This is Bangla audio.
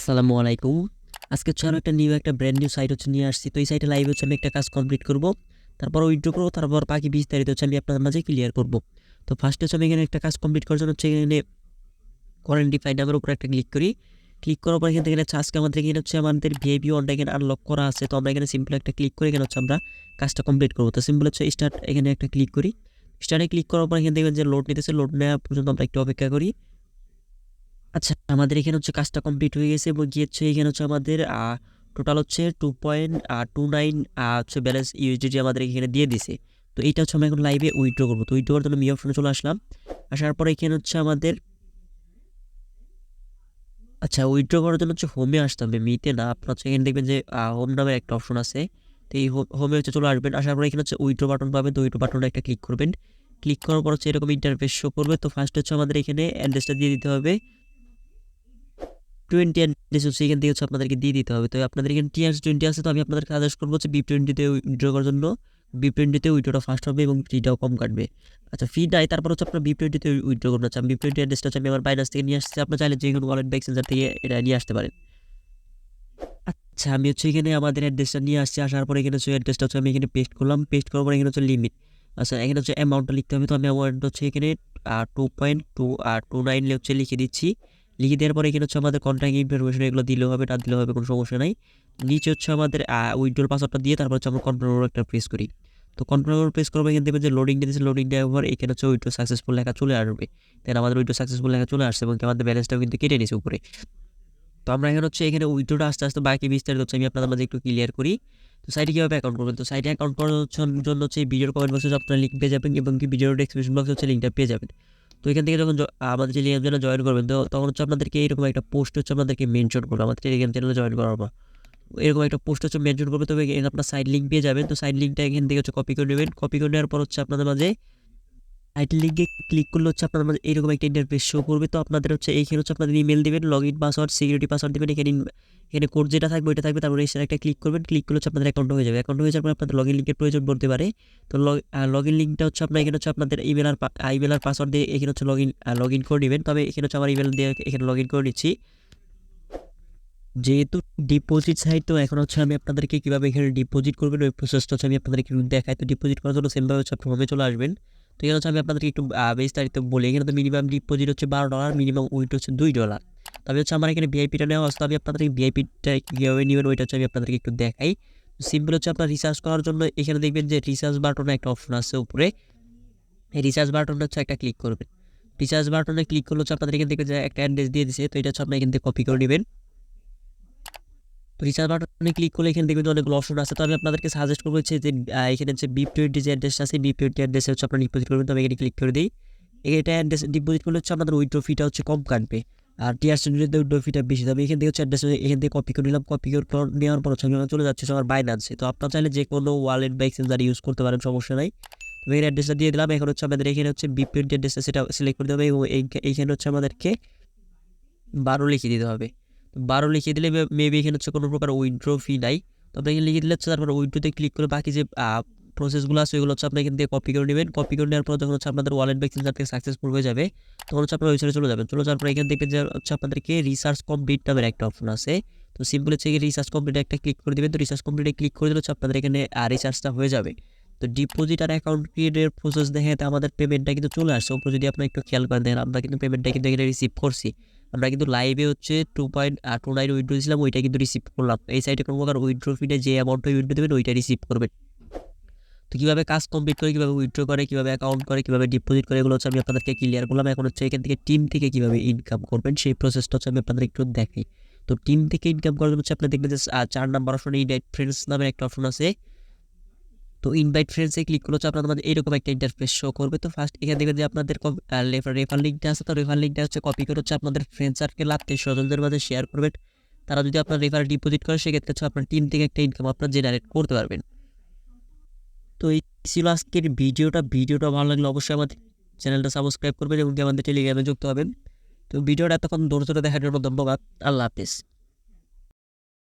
আসসালামু আলাইকুম। আজকে হচ্ছে আরো একটা একটা ব্র্যান্ড নিউ সাইট নিয়ে আসছি। তো এই সাইটে লাইভে আমি একটা কাজ কমপ্লিট করব। তারপর উইথড্র করব, তারপর বাকি বিস্তারিত আমি আপনাদের মাঝে ক্লিয়ার করব। তো ফার্স্টে আমি এখানে একটা কাজ কমপ্লিট করার জন্য এখানে কোয়ারেন্টিফাই নামের উপর একটা ক্লিক করি। ক্লিক করার পর এখান থেকে আজকে আমাদের এখানে আমাদের ভিআইপি ওয়ানটা এখানে আনলক করা আছে। তো আমরা এখানে সিম্পল একটা ক্লিক করে এখানে আমরা কাজটা কমপ্লিট করব। তো সিম্পল স্টার্ট, এখানে একটা ক্লিক করি। স্টার্টে ক্লিক করার পর এখানে দেখবেন যে লোড নিতেছে। লোড নেওয়া পর্যন্ত আমরা একটু অপেক্ষা করি। আচ্ছা, আমাদের এখানে কাজটা কমপ্লিট হয়ে গেছে এবং গিয়েছে এখানে আমাদের টোটাল 2.29 ব্যালেন্স ইউএসডিটি আমাদের এখানে দিয়ে দিছে। তো এইটা আমরা এখন লাইভে উইথড্র করবো। তো উইথড্র করার জন্য মি অপশনে চলে আসলাম। আসার পরে এখানে আমাদের উইথড্র করার জন্য হোমে আসতে হবে, মিতে না। আপনার এখানে দেখবেন যে হোম নামের একটা অপশন আছে। তো এই হোমে চলে আসবেন। আসার পরে এখানে উইথড্র বাটন পাবেন। তো উইথড্র বাটনটা একটা ক্লিক করবেন। ক্লিক করার পর এরকম ইন্টারফেস শো করবে। তো ফার্স্ট আমাদের এখানে অ্যাড্রেসটা দিয়ে দিতে হবে। 20 অ্যাড্রেস এখান থেকে আপনাদেরকে দিয়ে দিতে হবে। তো আপনাদের এখানে TR20 আছে। তো আমি আপনাদেরকে সাজেস্ট করবো B20-তে উইথড্র করার জন্য। B20-তে উইথড্রটা ফাস্ট হবে এবং ফিটাও কম কাটবে। আচ্ছা, ফি নাই, তারপর আপনার B20-তে উইথড্র করতে চান। B20 অ্যাড্রেসটা আমি আমার বাইনান্স থেকে নিয়ে আসছি। আপনার চাইলে যে কোনো ওয়ালেট বা এক্সচেঞ্জার থেকে এটা নিয়ে আসতে পারেন। আচ্ছা, আমি এখানে আমাদের অ্যাড্রেসটা নিয়ে আসছি। আসার পরে এখানে অ্যাড্রেসটা আমি এখানে পেস্ট করলাম। পেস্ট করার পরে এখানে লিমিট। আচ্ছা, এখানে অ্যামাউন্টটা লিখতে হবে। তো আমি অ্যামাউন্ট এখানে 2.229 লিখে দিচ্ছি। লিখে দেওয়ার পরে এখানে আমাদের কন্ট্যাক্ট ইনফরমেশন এগুলো দিলেও হবে, না দিলেও হবে, কোনো সমস্যা নাই। নিচে আমাদের উইথড্রল পাসওয়ার্ডটা দিয়ে তারপর আমরা কন্ট্রোল একটা প্রেস করি। তো কন্ট্রোল প্রেস করবো। এখানে দেখবেন যে লোডিং দিয়েছে। লোডিং দেওয়ার পর এখানে উইথড্র সাকসেসফুল লেখা চলে আসবে। দেন আমাদের উইথড্র সাকসেসফুল লেখা চলে আসছে এবং আমাদের ব্যালেন্সটাও কিন্তু কেটে নিয়েছে উপরে। তো আমরা এখন এখানে উইথড্রটা আস্তে আস্তে বাকি বিস্তারিত আমি আপনাদের মাঝে একটু ক্লিয়ার করি। তো সাইটে কীভাবে অ্যাকাউন্ট করবেন? তো সাইটে অ্যাকাউন্ট করার জন্য ভিডিওর কমেন্ট বক্সে আপনারা লিঙ্ক পেয়ে যাবেন এবং ভিডিওর ডেসক্রিপশন বক্সে লিঙ্কটা পেয়ে যাবেন। তো এখান থেকে যখন আমাদের টেলিগ্রাম চ্যানেলে জয়েন করবেন, তো তখন আপনাদেরকে এইরকম একটা পোস্ট আপনাদেরকে মেনশন করবে আমাদের টেলিগ্রাম চ্যানেলে জয়েন করার পর। এরকম একটা পোস্ট মেনশন করবে। তবে আপনার সাইড লিঙ্ক পেয়ে যাবেন। তো সাইড লিঙ্কটা এখান থেকে কপি করে নেবেন। কপি করে নেওয়ার পর আপনাদের মাঝে সাইট লিঙ্কে ক্লিক করলে আপনাদের মাঝে এরকম একটা ইন্টারফেস শো করবে। তো আপনাদের এইখানে আপনাদের ইমেল দেবেন, log in password, security password দেবেন। এখানে কোড যেটা থাকবে ওইটা থাকবে। তারপরে এই একটা ক্লিক করবেন। ক্লিক করলে আপনাদের অ্যাকাউন্ট হয়ে যাবে। অ্যাকাউন্ট হয়ে যাওয়ার পর আপনাদের লগ ইন লিঙ্কের প্রয়োজন পড়তে পারে। তো লগ ইন লিঙ্কটা আপনার এখানে আপনাদের ইমেল আর পাসওয়ার্ড দিয়ে এখানে লগ ইন করে নেবেন। তবে এখানে আমার ইমেল দিয়ে এখানে লগ ইন করে নিচ্ছি। যেহেতু ডিপোজিট সাইট, তো এখন আমি আপনাদেরকে কীভাবে এখানে ডিপোজিট করবেন ওই প্রসেসটা আমি আপনাদেরকে দেখাই। তো ডিপোজিট করার জন্য সেমভাবে আপনি হোমে চলে আসবেন। তো এখানে আমি আপনাদেরকে একটু বিস্তারিত বলি। এখানে তো মিনিমাম ডিপোজিট $12, মিনিমাম উইথড্র $2। তবে আমার এখানে ভিআইপিটা নেওয়া আছে। তো আমি আপনাদেরকে ভিআইপিটা কীভাবে নেবেন ওইটা আমি আপনাদেরকে একটু দেখাই। সিম্পল আপনার রিচার্জ করার জন্য এখানে দেখবেন যে রিচার্জ বাটনে একটা অপশন আছে উপরে। এই রিচার্জ বাটনটা একটা ক্লিক করবেন। রিচার্জ বাটনে ক্লিক করলে আপনাদের এখানে দেখবেন যে একটা অ্যাড্রেস দিয়ে দিচ্ছে। তো এটা আপনার এখান থেকে কপি করে নেবেন। তো রিচার্জ বাটনে ক্লিক করলে এখানে দেখবেন যে অনেকগুলো অপশন আছে। তো আমি আপনাদেরকে সাজেস্ট করবো যে এখানে B20 যে অ্যাড্রেসটা আছে, B20 অ্যাড্রেসে আপনারা ডিপোজিট করবেন। তো আমি এখানে ক্লিক করে দিই। এটা অ্যাড্রেস ডিপোজিট করলে আপনাদের উইথড্র ফিটা কম কাটবে, আর TR20-তে উইথড্র ফিটা বেশি। তবে এখান থেকে অ্যাড্রেস এখান থেকে কপি করে নিলাম। কপি করে নেওয়ার পর আমি চলে যাচ্ছে আমার বাইনান্সে। তো আপনারা চাইলে যে কোনো ওয়ালেট বা এক্সচেঞ্জার ইউজ করতে পারেন, সমস্যা নাই। তো এই অ্যাড্রেসটা দিয়ে দিলাম। এখন আমাদের এখানে B20 অ্যাড্রেসটা সেটা সিলেক্ট করতে হবে এবং এইখানে আমাদেরকে 12 লিখে দিতে হবে। 12 লিখে দিলে মেবি এখানে কোনো প্রকার উইথড্র ফি নাই। তবে এখানে লিখে দিলে তারপর উইথড্রতে ক্লিক করে বাকি যে প্রসেসগুলো আছে ওইগুলো আপনি এখান থেকে কপি করে নেবেন। কপি করে নেওয়ার পর যখন আপনাদের ওয়ালেট বা এক্সচেঞ্জার থেকে সাকসেসফুল হয়ে যাবে, তখন আপনার ওয়েবসাইটে চলে যাবেন। চলে যাওয়ার পর এখানে দেখবেন যে আপনাদেরকে রিসার্চ কমপ্লিট নামের একটা অপশন আছে। তো সিম্পল রিসার্চ কমপ্লিট একটা ক্লিক করে দেবেন। তো রিসার্চ কমপ্লিটে ক্লিক করে দিলে আপনাদের এখানে রিসার্চটা হয়ে যাবে। তো ডিপোজিট আর অ্যাকাউন্ট ক্রিয়েটের প্রসেস দেখে আমাদের পেমেন্টটা কিন্তু চলে আসছে উপরে। যদি আপনি একটু খেয়াল করে দেন, আমরা কিন্তু পেমেন্টটা কিন্তু এখানে রিসিভ করছি। আমরা কিন্তু লাইভে 2.29 উইথড্র দিয়েছিলাম, ওইটা কিন্তু রিসিভ করলাম। এই সাইটে কোনো প্রকার উইথড্র ফিতে যে অ্যামাউন্টটা উইথড্র দেবেন ওইটা রিসিভ করবেন। তো কীভাবে কাজ কমপ্লিট করে, কীভাবে উইথড্র করে, কীভাবে অ্যাকাউন্ট করে, কীভাবে ডিপোজিট করে, এগুলো আমি আপনাদেরকে ক্লিয়ার করলাম। এখন এখান থেকে টিম থেকে কীভাবে ইনকাম করবেন সেই প্রসেসটা আমি আপনাদের একটু দেখাই। তো টিম থেকে ইনকাম করার জন্য আপনার দেখবেন যে 4 নাম্বার অপশনে ইনভাইট ফ্রেন্ডস নামের একটা অপশন আছে। তো ইনভাইট ফ্রেন্ডসে ক্লিক করলে আপনাদের মধ্যে এরকম একটা ইন্টারফেস শো করবে। তো ফার্স্ট এখানে দেখবেন যে আপনাদের রেফার লিঙ্কটা আছে। তো রেফার লিঙ্কটা কপি করে আপনাদের ফ্রেন্ড সার্কেল আত্মীয় স্বজনদের মাঝে শেয়ার করবেন। তারা যদি আপনার রেফার ডিপোজিট করে সেক্ষেত্রে আপনার টিম থেকে একটা ইনকাম আপনার জেনারেট করতে পারবেন। তো এই ছিল আজকের ভিডিওটা ভালো লাগলে অবশ্যই আমাদের চ্যানেলটা সাবস্ক্রাইব করবেন এবং আমাদের টেলিগ্রামে যুক্ত হবেন। তো ভিডিওটা এতক্ষণ ধৈর্য ধরে দেখার জন্য ধন্যবাদ। আল্লাহ হাফেজ।